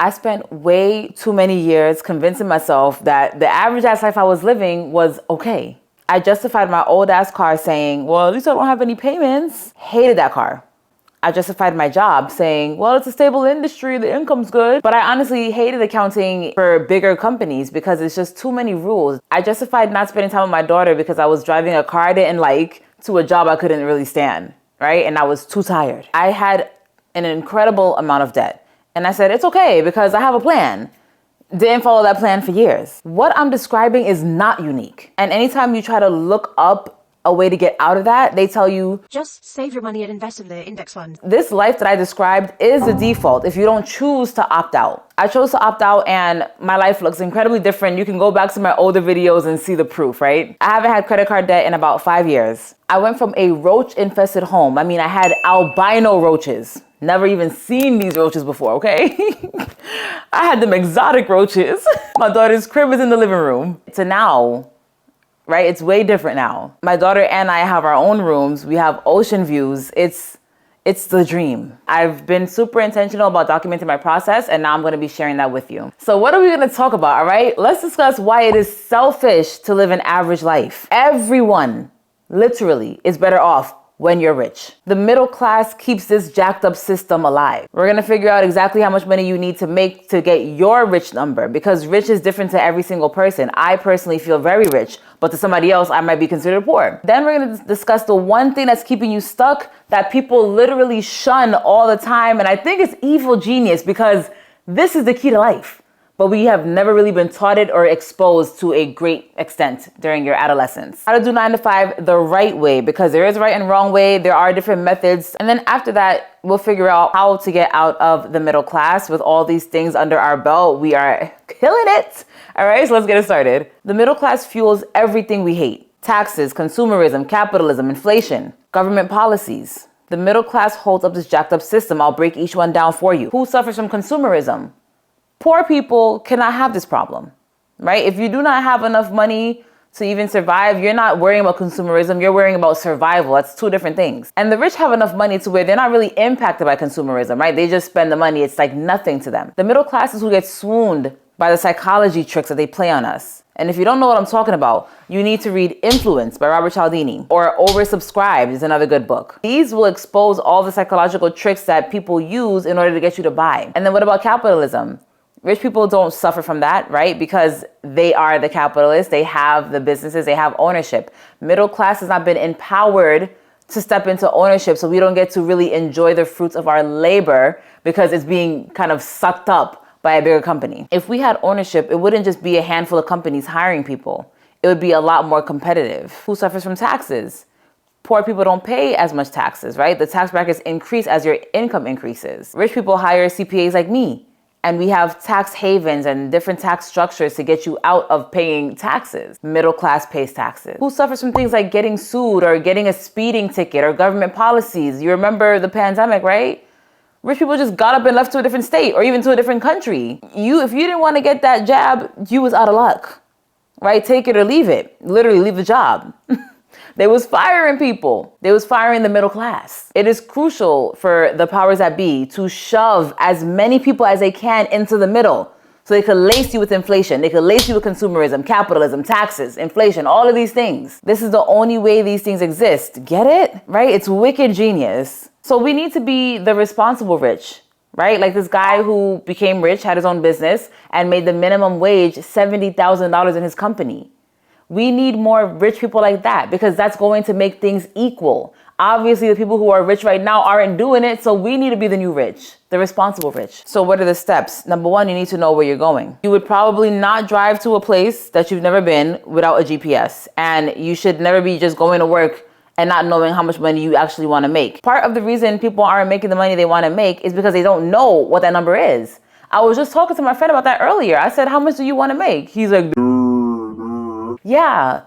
I spent way too many years convincing myself that the average ass life I was living was okay. I justified my old ass car saying, well, at least I don't have any payments. Hated that car. I justified my job saying, well, it's a stable industry, the income's good. But I honestly hated accounting for bigger companies because it's just too many rules. I justified not spending time with my daughter because I was driving a car I didn't like to a job I couldn't really stand, right? And I was too tired. I had an incredible amount of debt. And I said, it's okay because I have a plan. Didn't follow that plan for years. What I'm describing is not unique. And anytime you try to look up a way to get out of that, they tell you, just save your money and invest in the index funds. This life that I described is the default if you don't choose to opt out. I chose to opt out and my life looks incredibly different. You can go back to my older videos and see the proof, right? I haven't had credit card debt in about 5 years. I went from a roach infested home. I mean, I had albino roaches. Never even seen these roaches before, okay? I had them exotic roaches. My daughter's crib is in the living room. To now, right? It's way different now. My daughter and I have our own rooms. We have ocean views. It's the dream. I've been super intentional about documenting my process, and now I'm gonna be sharing that with you. So what are we gonna talk about, all right? Let's discuss why it is selfish to live an average life. Everyone, literally, is better off when you're rich. The middle class keeps this jacked up system alive. We're gonna figure out exactly how much money you need to make to get your rich number, because rich is different to every single person. I personally feel very rich, but to somebody else, I might be considered poor. Then we're gonna discuss the one thing that's keeping you stuck that people literally shun all the time. And I think it's evil genius because this is the key to life. But we have never really been taught it or exposed to a great extent during your adolescence. How to do 9 to 5 the right way, because there is a right and wrong way. There are different methods. And then after that, we'll figure out how to get out of the middle class with all these things under our belt. We are killing it. All right, so let's get it started. The middle class fuels everything we hate. Taxes, consumerism, capitalism, inflation, government policies. The middle class holds up this jacked up system. I'll break each one down for you. Who suffers from consumerism? Poor people cannot have this problem, right? If you do not have enough money to even survive, you're not worrying about consumerism, you're worrying about survival. That's two different things. And the rich have enough money to where they're not really impacted by consumerism, right? They just spend the money. It's like nothing to them. The middle class is who gets swooned by the psychology tricks that they play on us. And if you don't know what I'm talking about, you need to read Influence by Robert Cialdini, or Oversubscribed is another good book. These will expose all the psychological tricks that people use in order to get you to buy. And then what about capitalism? Rich people don't suffer from that, right? Because they are the capitalists, they have the businesses, they have ownership. Middle class has not been empowered to step into ownership, so we don't get to really enjoy the fruits of our labor because it's being kind of sucked up by a bigger company. If we had ownership, it wouldn't just be a handful of companies hiring people. It would be a lot more competitive. Who suffers from taxes? Poor people don't pay as much taxes, right? The tax brackets increase as your income increases. Rich people hire CPAs like me. And we have tax havens and different tax structures to get you out of paying taxes. Middle class pays taxes. Who suffers from things like getting sued or getting a speeding ticket or government policies? You remember the pandemic, right? Rich people just got up and left to a different state or even to a different country. If you didn't want to get that jab, you was out of luck, right? Take it or leave it. Literally leave the job. They was firing people. They was firing the middle class. It is crucial for the powers that be to shove as many people as they can into the middle so they could lace you with inflation. They could lace you with consumerism, capitalism, taxes, inflation, all of these things. This is the only way these things exist. Get it? Right? It's wicked genius. So we need to be the responsible rich, right? Like this guy who became rich, had his own business, and made the minimum wage $70,000 in his company. We need more rich people like that because that's going to make things equal. Obviously, the people who are rich right now aren't doing it, so we need to be the new rich, the responsible rich. So what are the steps? Number one, you need to know where you're going. You would probably not drive to a place that you've never been without a GPS, and you should never be just going to work and not knowing how much money you actually want to make. Part of the reason people aren't making the money they want to make is because they don't know what that number is. I was just talking to my friend about that earlier. I said, how much do you want to make? He's like, yeah,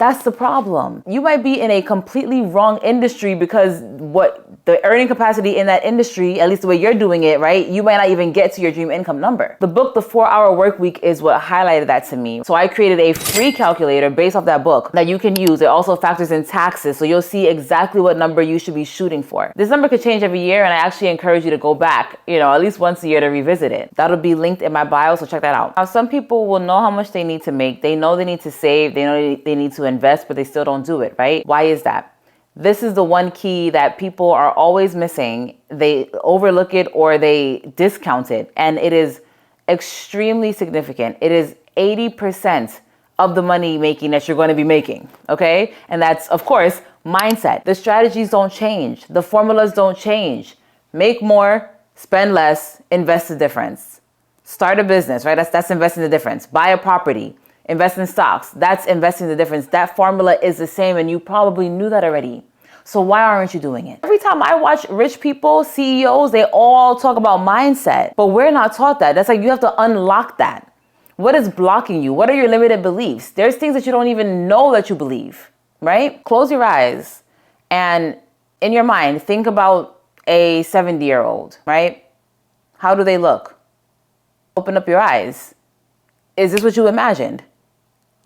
That's the problem. You might be in a completely wrong industry because what the earning capacity in that industry, at least the way you're doing it, right? You might not even get to your dream income number. The book, The 4-Hour Workweek, is what highlighted that to me. So I created a free calculator based off that book that you can use. It also factors in taxes, so you'll see exactly what number you should be shooting for. This number could change every year, and I actually encourage you to go back, at least once a year to revisit it. That'll be linked in my bio, so check that out. Now, some people will know how much they need to make. They know they need to save. They know they need to invest, but they still don't do it, right? Why is that? This is the one key that people are always missing. They overlook it or they discount it, and it is extremely significant. It is 80% of the money making that you're going to be making, okay? And that's, of course, mindset. The strategies don't change. The formulas don't change. Make more, spend less, invest the difference. Start a business, right? That's investing the difference. Buy a property. Invest in stocks. That's investing the difference. That formula is the same, and you probably knew that already. So why aren't you doing it? Every time I watch rich people, CEOs, they all talk about mindset, but we're not taught that. That's like you have to unlock that. What is blocking you? What are your limited beliefs? There's things that you don't even know that you believe, right? Close your eyes and in your mind, think about a 70-year-old, right? How do they look? Open up your eyes. Is this what you imagined?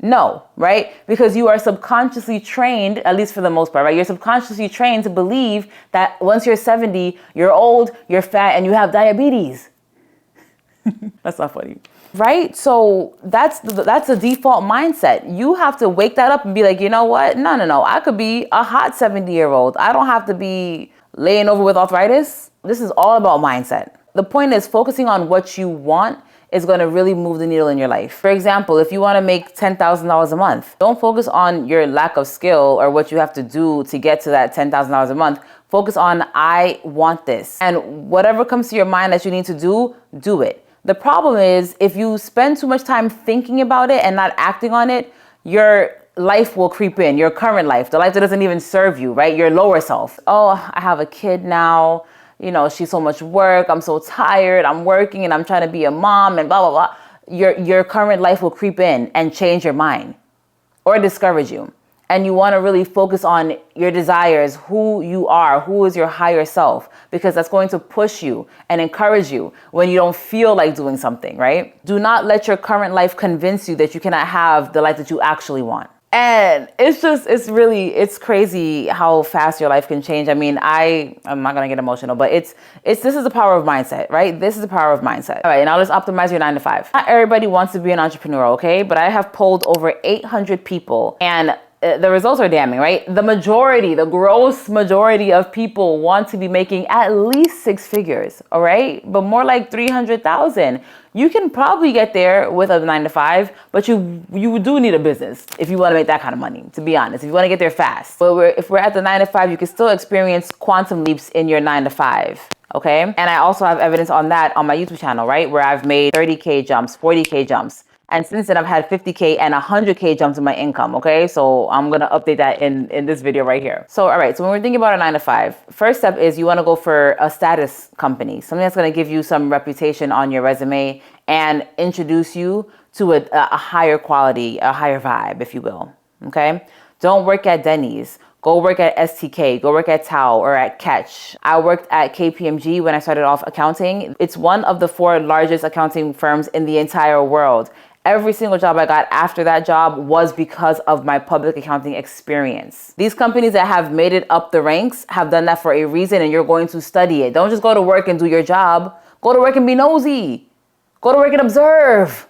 No, right? Because you are subconsciously trained, at least for the most part, right? You're subconsciously trained to believe that once you're 70, you're old, you're fat, and you have diabetes. That's not funny, right? So that's the default mindset. You have to wake that up and be like, you know what? No. I could be a hot 70-year-old. I don't have to be laying over with arthritis. This is all about mindset. The point is focusing on what you want is going to really move the needle in your life. For example, if you want to make $10,000 a month, don't focus on your lack of skill or what you have to do to get to that $10,000 a month. Focus on, I want this. And whatever comes to your mind that you need to do it. The problem is if you spend too much time thinking about it and not acting on it, your life will creep in, your current life, the life that doesn't even serve you, right? Your lower self. Oh, I have a kid now. She's so much work. I'm so tired. I'm working and I'm trying to be a mom and blah, blah, blah. Your current life will creep in and change your mind or discourage you. And you want to really focus on your desires, who you are, who is your higher self, because that's going to push you and encourage you when you don't feel like doing something, right? Do not let your current life convince you that you cannot have the life that you actually want. And it's crazy how fast your life can change. I mean, I'm not going to get emotional, but this is the power of mindset, right? This is the power of mindset. All right, now let's optimize your 9 to 5. Not everybody wants to be an entrepreneur, okay? But I have polled over 800 people and the results are damning, right? The gross majority of people want to be making at least 6 figures, all right? But more like 300,000. You can probably get there with a 9 to 5, but you do need a business if you want to make that kind of money, to be honest, if you want to get there fast. But if we're at the 9 to 5, you can still experience quantum leaps in your 9 to 5. Okay. And I also have evidence on that on my YouTube channel, right? Where I've made 30K jumps, 40K jumps. And since then, I've had 50K and 100K jumps in my income, okay? So I'm going to update that in this video right here. So, all right, so when we're thinking about a 9 to 5, first step is you want to go for a status company, something that's going to give you some reputation on your resume and introduce you to a higher quality, a higher vibe, if you will, okay? Don't work at Denny's. Go work at STK, go work at Tao or at Catch. I worked at KPMG when I started off accounting. It's one of the 4 largest accounting firms in the entire world. Every single job I got after that job was because of my public accounting experience. These companies that have made it up the ranks have done that for a reason, and you're going to study it. Don't just go to work and do your job. Go to work and be nosy. Go to work and observe.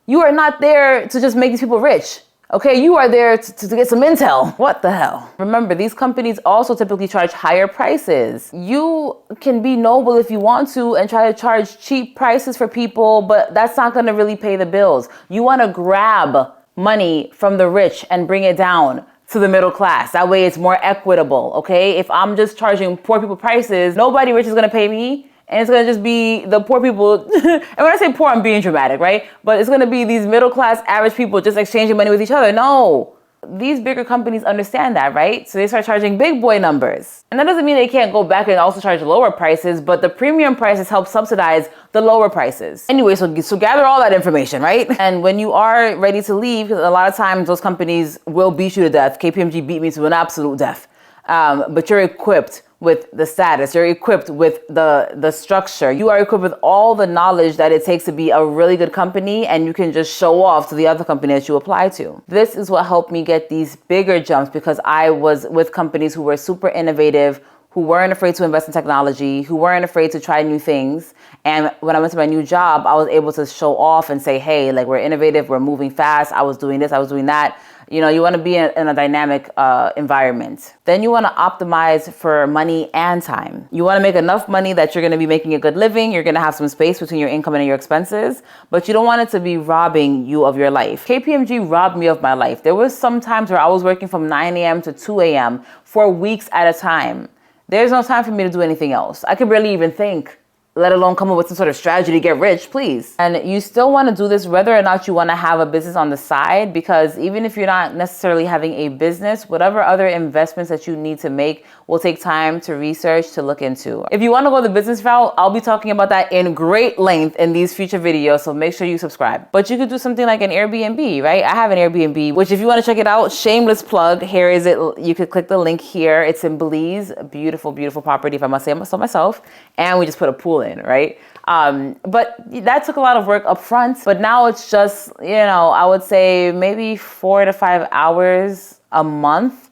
You are not there to just make these people rich. Okay, you are there to get some intel. What the hell? Remember, these companies also typically charge higher prices. You can be noble if you want to and try to charge cheap prices for people, but that's not gonna really pay the bills. You wanna grab money from the rich and bring it down to the middle class. That way it's more equitable, okay? If I'm just charging poor people prices, nobody rich is gonna pay me. And it's going to just be the poor people. And when I say poor, I'm being dramatic, right? But it's going to be these middle class, average people just exchanging money with each other. No, these bigger companies understand that, right? So they start charging big boy numbers. And that doesn't mean they can't go back and also charge lower prices, but the premium prices help subsidize the lower prices. Anyway, so gather all that information, right? And when you are ready to leave, because a lot of times those companies will beat you to death. KPMG beat me to an absolute death. But you're equipped with the status, you're equipped with the structure, you are equipped with all the knowledge that it takes to be a really good company, and you can just show off to the other company that you apply to. This is what helped me get these bigger jumps, because I was with companies who were super innovative, who weren't afraid to invest in technology, who weren't afraid to try new things. And when I went to my new job, I was able to show off and say, hey, like, we're innovative, we're moving fast, I was doing this, I was doing that. You know, you want to be in a dynamic environment. Then you want to optimize for money and time. You want to make enough money that you're going to be making a good living. You're going to have some space between your income and your expenses, but you don't want it to be robbing you of your life. KPMG robbed me of my life. There was some times where I was working from 9 a.m. to 2 a.m. for weeks at a time. There's no time for me to do anything else. I could barely even think, let alone come up with some sort of strategy to get rich, please. And you still want to do this whether or not you want to have a business on the side, because even if you're not necessarily having a business, whatever other investments that you need to make will take time to research, to look into. If you want to go the business route, I'll be talking about that in great length in these future videos, so make sure you subscribe. But you could do something like an Airbnb, right? I have an Airbnb, which if you want to check it out, shameless plug, here is it. You could click the link here. It's in Belize, a beautiful, beautiful property, if I must say so myself. And we just put a pool in, right? But that took a lot of work up front, but now it's just, you know, I would say maybe 4 to 5 hours a month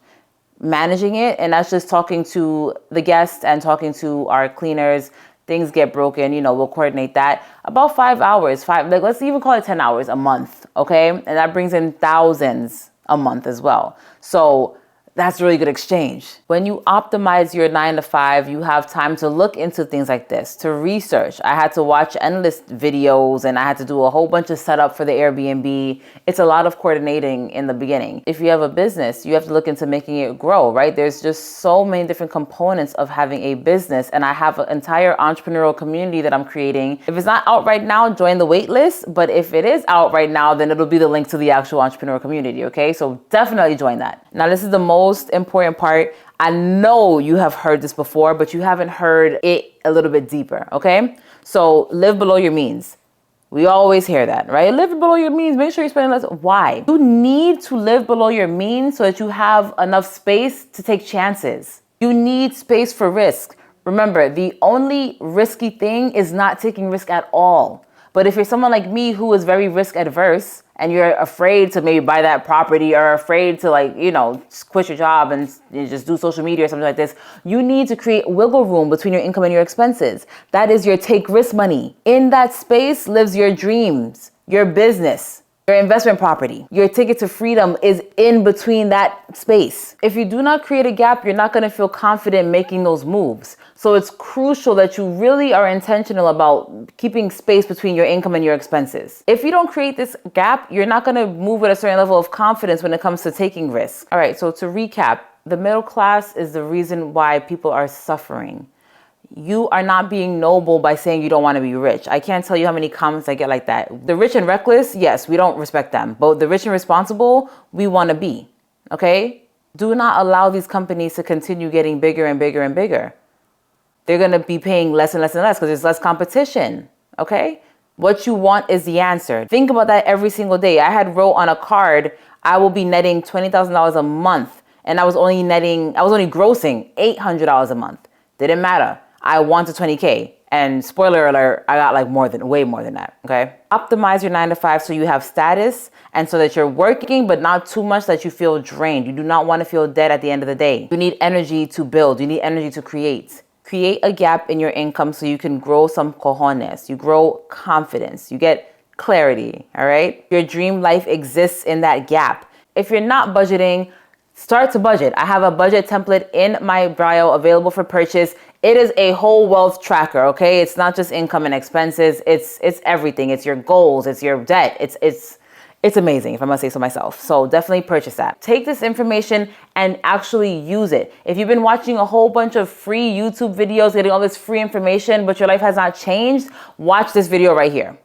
managing it. And that's just talking to the guests and talking to our cleaners. Things get broken, you know, we'll coordinate that. About 5 hours, like, let's even call it 10 hours a month. Okay. And that brings in thousands a month as well. So that's really good exchange. When you optimize your 9 to 5, you have time to look into things like this, to research. I had to watch endless videos and I had to do a whole bunch of setup for the Airbnb. It's a lot of coordinating in the beginning. If you have a business, you have to look into making it grow, right? There's just so many different components of having a business, and I have an entire entrepreneurial community that I'm creating. If it's not out right now, join the wait list. But if it is out right now, then it'll be the link to the actual entrepreneur community, okay? So definitely join that. Now, this is the most important part. I know you have heard this before, but you haven't heard it a little bit deeper, okay? So live below your means. We always hear that, right? Live below your means. Make sure you're spending less. Why? You need to live below your means so that you have enough space to take chances. You need space for risk. Remember, the only risky thing is not taking risk at all. But if you're someone like me who is very risk adverse, and you're afraid to maybe buy that property, or afraid to, like, you know, quit your job and just do social media or something like this, you need to create wiggle room between your income and your expenses. That is your take risk money. In that space lives your dreams, your business, your investment property. Your ticket to freedom is in between that space. If you do not create a gap, you're not going to feel confident making those moves. So it's crucial that you really are intentional about keeping space between your income and your expenses. If you don't create this gap, you're not going to move with a certain level of confidence when it comes to taking risks. All right, so to recap, the middle class is the reason why people are suffering. You are not being noble by saying you don't want to be rich. I can't tell you how many comments I get like that. The rich and reckless, yes, we don't respect them. But the rich and responsible, we want to be, okay? Do not allow these companies to continue getting bigger and bigger and bigger. They're going to be paying less and less and less because there's less competition, okay? What you want is the answer. Think about that every single day. I had wrote on a card, I will be netting $20,000 a month. And I was only grossing $800 a month. Didn't matter. I wanted 20K. And spoiler alert, I got like way more than that, okay? Optimize your 9 to 5 so you have status and so that you're working, but not too much that you feel drained. You do not want to feel dead at the end of the day. You need energy to build. You need energy to create. Create a gap in your income so you can grow some cojones. You grow confidence. You get clarity, all right? Your dream life exists in that gap. If you're not budgeting, start to budget. I have a budget template in my bio available for purchase. It is a whole wealth tracker, okay? It's not just income and expenses. It's everything. It's your goals. It's your debt. It's amazing, if I must say so myself. So definitely purchase that. Take this information and actually use it. If you've been watching a whole bunch of free YouTube videos, getting all this free information, but your life has not changed, watch this video right here.